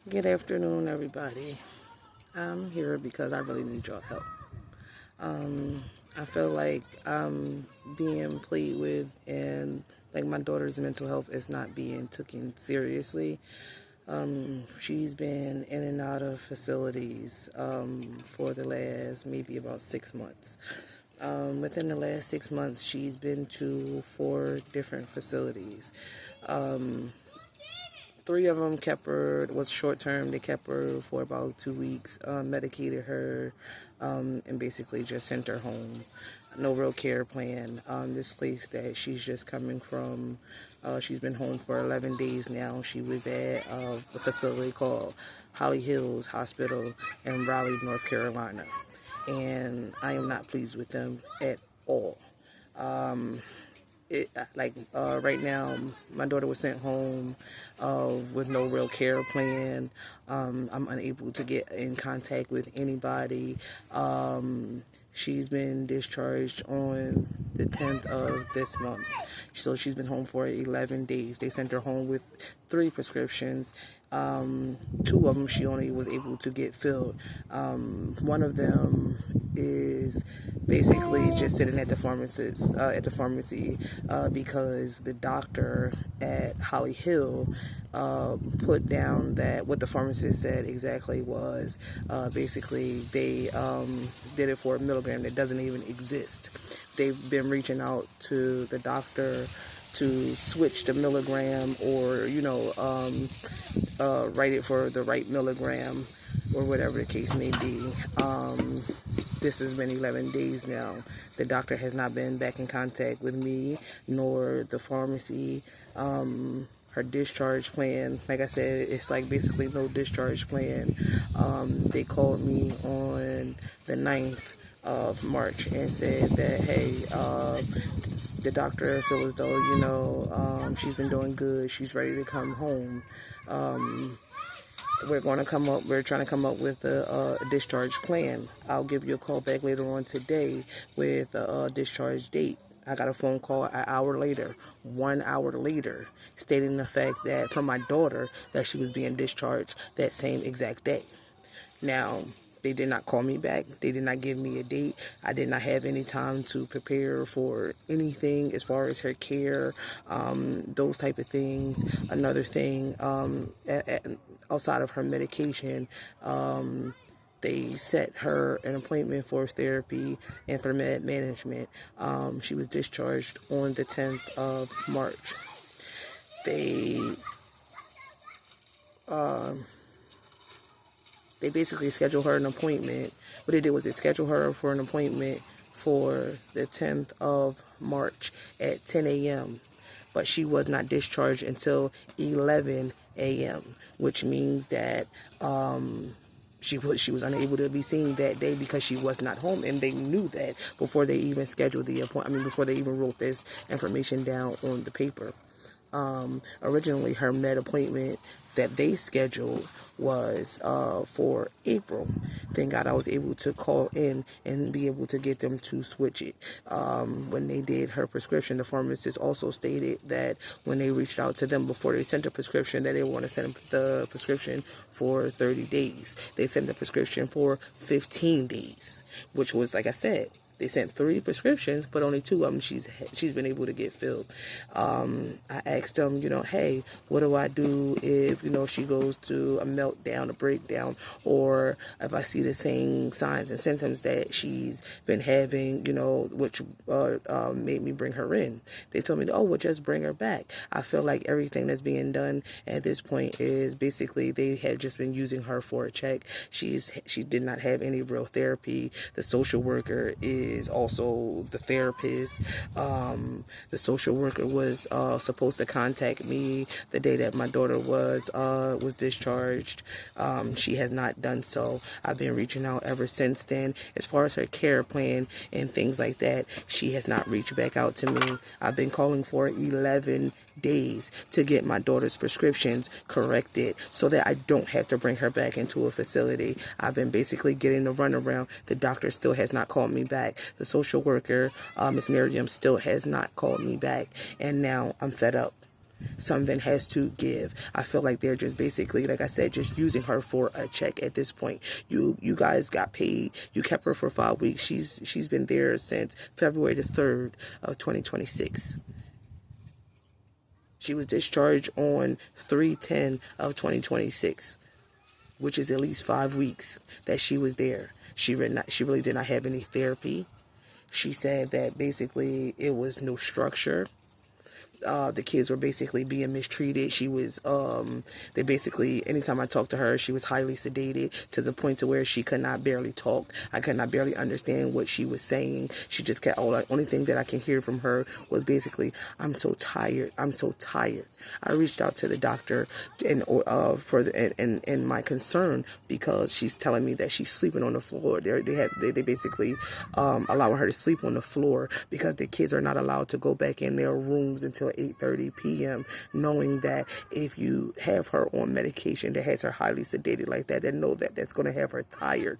Good afternoon, everybody. I'm here because I really need your help. Um, I feel like I'm being played with, and like my daughter's mental health is not being taken seriously. She's been in and out of facilities for the last maybe about 6 months. Within the last 6 months, she's been to 4 different facilities. Um, Three of them kept her, was short term. They kept her for about 2 weeks, medicated her, and basically just sent her home. No real care plan. This place that she's just coming from, she's been home for 11 days now. She was at a facility called Holly Hills Hospital in Raleigh, North Carolina. And I am not pleased with them at all. Right now, my daughter was sent home with no real care plan. I'm unable to get in contact with anybody. She's been discharged on the 10th of this month. So she's been home for 11 days. They sent her home with 3 prescriptions. 2 of them she only was able to get filled. One of them is basically just sitting at the pharmacy because the doctor at Holly Hill put down that what the pharmacist said exactly was basically they did it for a milligram that doesn't even exist. They've been reaching out to the doctor to switch the milligram or write it for the right milligram or whatever the case may be. This has been 11 days now. The doctor has not been back in contact with me nor the pharmacy. Her discharge plan, like I said, it's like basically no discharge plan. They called me on the 9th of March and said that, hey, the doctor feels as though, she's been doing good. She's ready to come home. We're trying to come up with a discharge plan. I'll give you a call back later on today with a discharge date. I got a phone call an hour later, 1 hour later, stating the fact that from my daughter that she was being discharged that same exact day. Now, they did not call me back. They did not give me a date. I did not have any time to prepare for anything as far as her care, those type of things. Another thing, outside of her medication, they set her an appointment for therapy and for med management. She was discharged on the 10th of March. They they basically scheduled her an appointment. What they did was they scheduled her for an appointment for the 10th of March at 10 a.m. But she was not discharged until 11 a.m., which means that she was unable to be seen that day because she was not home, and they knew that before they even scheduled the appointment. Before they even wrote this information down on the paper. Originally, her med appointment that they scheduled was for April. Thank God I was able to call in and be able to get them to switch it. When they did her prescription, the pharmacist also stated that when they reached out to them before they sent a prescription, that they want to send the prescription for 30 days. They sent the prescription for 15 days, which was, like I said, they sent 3 prescriptions, but only 2 of them she's been able to get filled. I asked them, hey, what do I do if, she goes to a meltdown, a breakdown, or if I see the same signs and symptoms that she's been having, which made me bring her in. They told me, oh, well, just bring her back. I feel like everything that's being done at this point is basically they had just been using her for a check. She did not have any real therapy. The social worker is also the therapist. The social worker was supposed to contact me the day that my daughter was discharged. She has not done so. I've been reaching out ever since then. As far as her care plan and things like that, she has not reached back out to me. I've been calling for 11 days to get my daughter's prescriptions corrected so that I don't have to bring her back into a facility. I've been basically getting the runaround. The doctor still has not called me back. The social worker, Miss Miriam, still has not called me back. And now I'm fed up. Something has to give. I feel like they're just basically, like I said, just using her for a check at this point. You guys got paid. You kept her for 5 weeks. She's been there since February the 3rd of 2026. She was discharged on 3/10 of 2026, which is at least 5 weeks that she was there. She really did not have any therapy. She said that basically it was no structure. The kids were basically being mistreated. She was, they basically, anytime I talked to her, she was highly sedated to the point to where she could not barely talk. I could not barely understand what she was saying. She just kept, only thing that I can hear from her was basically, I'm so tired. I'm so tired. I reached out to the doctor and my concern, because she's telling me that she's sleeping on the floor. They basically allowing her to sleep on the floor because the kids are not allowed to go back in their rooms until 8:30 p.m. knowing that if you have her on medication that has her highly sedated like that, then know that that's going to have her tired.